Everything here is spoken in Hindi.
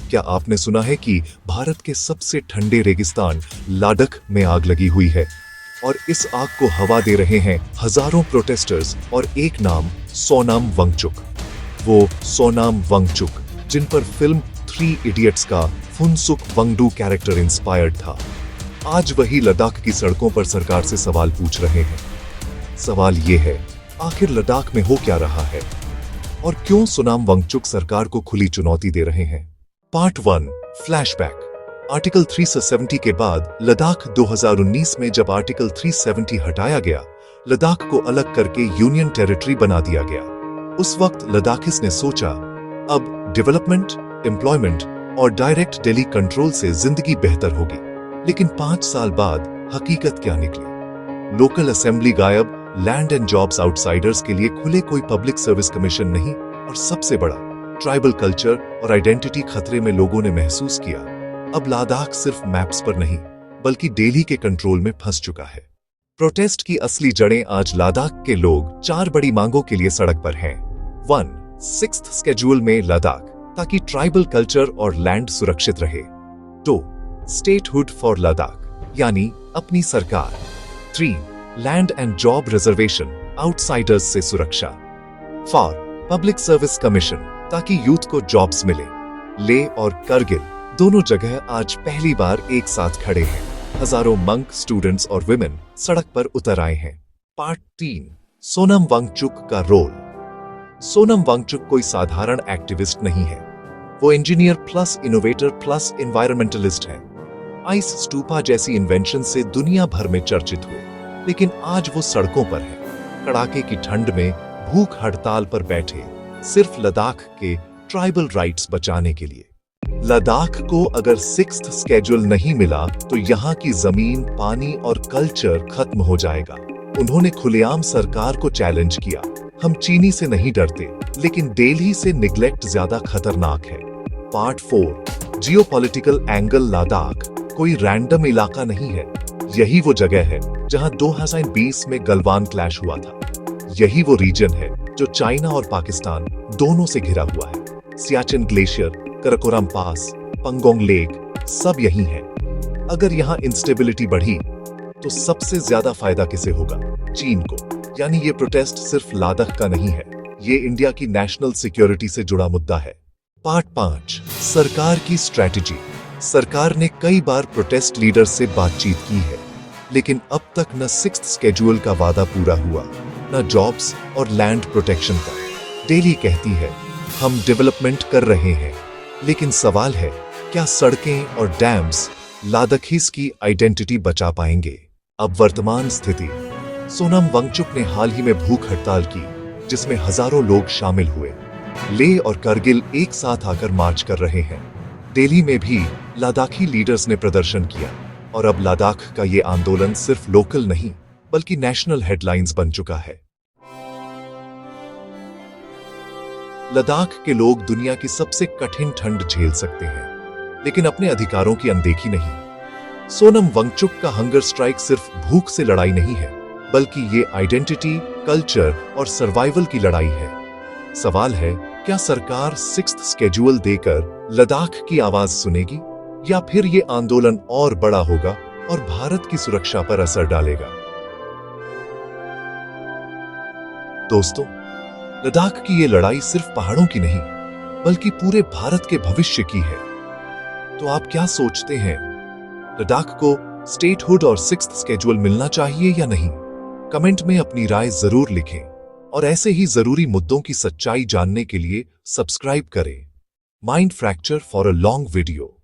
क्या आपने सुना है कि भारत के सबसे ठंडे रेगिस्तान लद्दाख में आग लगी हुई है और इस आग को हवा दे रहे हैं हजारों प्रोटेस्टर्स और एक नाम सोनम वांगचुक। वो सोनम वांगचुक जिन पर फिल्म 3 इडियट्स का फुनसुक वांगडू कैरेक्टर इंस्पायर्ड था, आज वही लद्दाख की सड़कों पर सरकार से सवाल पूछ रहे हैं। सवाल ये है, आखिर लद्दाख में हो क्या रहा है और क्यों सोनम वांगचुक सरकार को खुली चुनौती दे रहे हैं। Part 1 flashback. आर्टिकल 370 के बाद लद्दाख 2019 में जब आर्टिकल 370 हटाया गया, लद्दाख को अलग करके यूनियन टेरिटरी बना दिया गया। उस वक्त लद्दाखिस ने सोचा, अब डेवलपमेंट, एम्प्लॉयमेंट और डायरेक्ट दिल्ली कंट्रोल से जिंदगी बेहतर होगी। लेकिन 5 साल बाद हकीकत क्या निकली? लोकल असेंबली गायब, लैंड एंड जॉब्स आउटसाइडर्स के लिए खुले कोई पब्लिक सर्विस कमीशन नहीं, और सबसे बड़ा ट्राइबल कल्चर और आइडेंटिटी खतरे में। लोगों ने महसूस किया, अब लद्दाख सिर्फ मैप्स पर नहीं बल्कि दिल्ली के कंट्रोल में फंस चुका है। प्रोटेस्ट की असली जड़ें। आज लद्दाख के लोग 4 बड़ी मांगों के लिए सड़क पर हैं। 1. 6th शेड्यूल में लद्दाख, ताकि ट्राइबल कल्चर और लैंड सुरक्षित रहे। 2. स्टेटहुड फॉर लद्दाख, यानी अपनी सरकार। 3. Land and job reservation, outsiders से सुरक्षा। 4. पब्लिक सर्विस कमीशन, ताकि यूथ को जॉब्स मिले। ले और करगिल दोनों जगह आज पहली बार एक साथ खड़े हैं। हजारों मंक, स्टूडेंट्स और विमेन सड़क पर उतर आए हैं। पार्ट 3 सोनम वांगचुक का रोल। सोनम वांगचुक कोई साधारण एक्टिविस्ट नहीं है। वो engineer plus innovator plus environmentalist है। आइस स्टूपा जैसी इन्वेंशन से दुनिया भर में चर्चित हुए, लेकिन आज वो सड़कों पर है, कड़ाके की ठंड में भूख हड़ताल पर बैठे, सिर्फ लद्दाख के ट्राइबल राइट्स बचाने के लिए। लद्दाख को अगर 6th शेड्यूल नहीं मिला तो यहाँ की जमीन, पानी और कल्चर खत्म हो जाएगा। उन्होंने खुलेआम सरकार को चैलेंज किया, हम चीनी से नहीं डरते, लेकिन दिल्ली से निग्लेक्ट ज्यादा खतरनाक है। Part 4 geopolitical angle. लद्दाख कोई रैंडम इलाका नहीं है। यही वो जगह है जहां 2020 में गलवान क्लैश हुआ था। यही वो रीजन है जो चाइना और पाकिस्तान दोनों से घिरा हुआ है। सियाचिन ग्लेशियर, कराकोरम पास, पंगोंग लेक, सब यही है। अगर यहाँ इंस्टेबिलिटी बढ़ी तो सबसे ज्यादा फायदा किसे होगा? चीन को। यानी ये प्रोटेस्ट सिर्फ लद्दाख का नहीं है, ये इंडिया की नेशनल सिक्योरिटी से जुड़ा मुद्दा है। पार्ट 5 सरकार की स्ट्रैटेजी। सरकार ने कई बार प्रोटेस्ट लीडर्स से बातचीत की है, लेकिन अब तक न 6th शेड्यूल का वादा पूरा हुआ, न जॉब्स और लैंड प्रोटेक्शन का। दिल्ली कहती है हम डेवलपमेंट कर रहे हैं, लेकिन सवाल है, क्या सड़कें और डैम्स लद्दाखीज की आइडेंटिटी बचा पाएंगे? अब वर्तमान स्थिति। सोनम वांगचुक ने हाल ही में भूख हड़ताल की, जिसमें हजारों लोग शामिल हुए। ले और करगिल एक साथ आकर मार्च कर रहे हैं। दिल्ली में भी लद्दाखी लीडर्स ने प्रदर्शन किया, और अब लद्दाख का ये आंदोलन सिर्फ लोकल नहीं बल्कि नेशनल हेडलाइंस बन चुका है। लद्दाख के लोग दुनिया की सबसे कठिन ठंड झेल सकते हैं, लेकिन अपने अधिकारों की अनदेखी नहीं। सोनम वांगचुक का हंगर स्ट्राइक सिर्फ भूख से लड़ाई नहीं है, बल्कि ये आइडेंटिटी, कल्चर और सर्वाइवल की लड़ाई है। सवाल है, क्या सरकार 6th शेड्यूल देकर लद्दाख की आवाज सुनेगी, या फिर ये आंदोलन और बड़ा होगा और भारत की सुरक्षा पर असर डालेगा? दोस्तों, लद्दाख की ये लड़ाई सिर्फ पहाड़ों की नहीं बल्कि पूरे भारत के भविष्य की है। तो आप क्या सोचते हैं? लद्दाख को स्टेटहुड और 6th शेड्यूल मिलना चाहिए या नहीं? कमेंट में अपनी राय जरूर लिखें, और ऐसे ही जरूरी मुद्दों की सच्चाई जानने के लिए सब्सक्राइब करें। Mind fracture for a long video.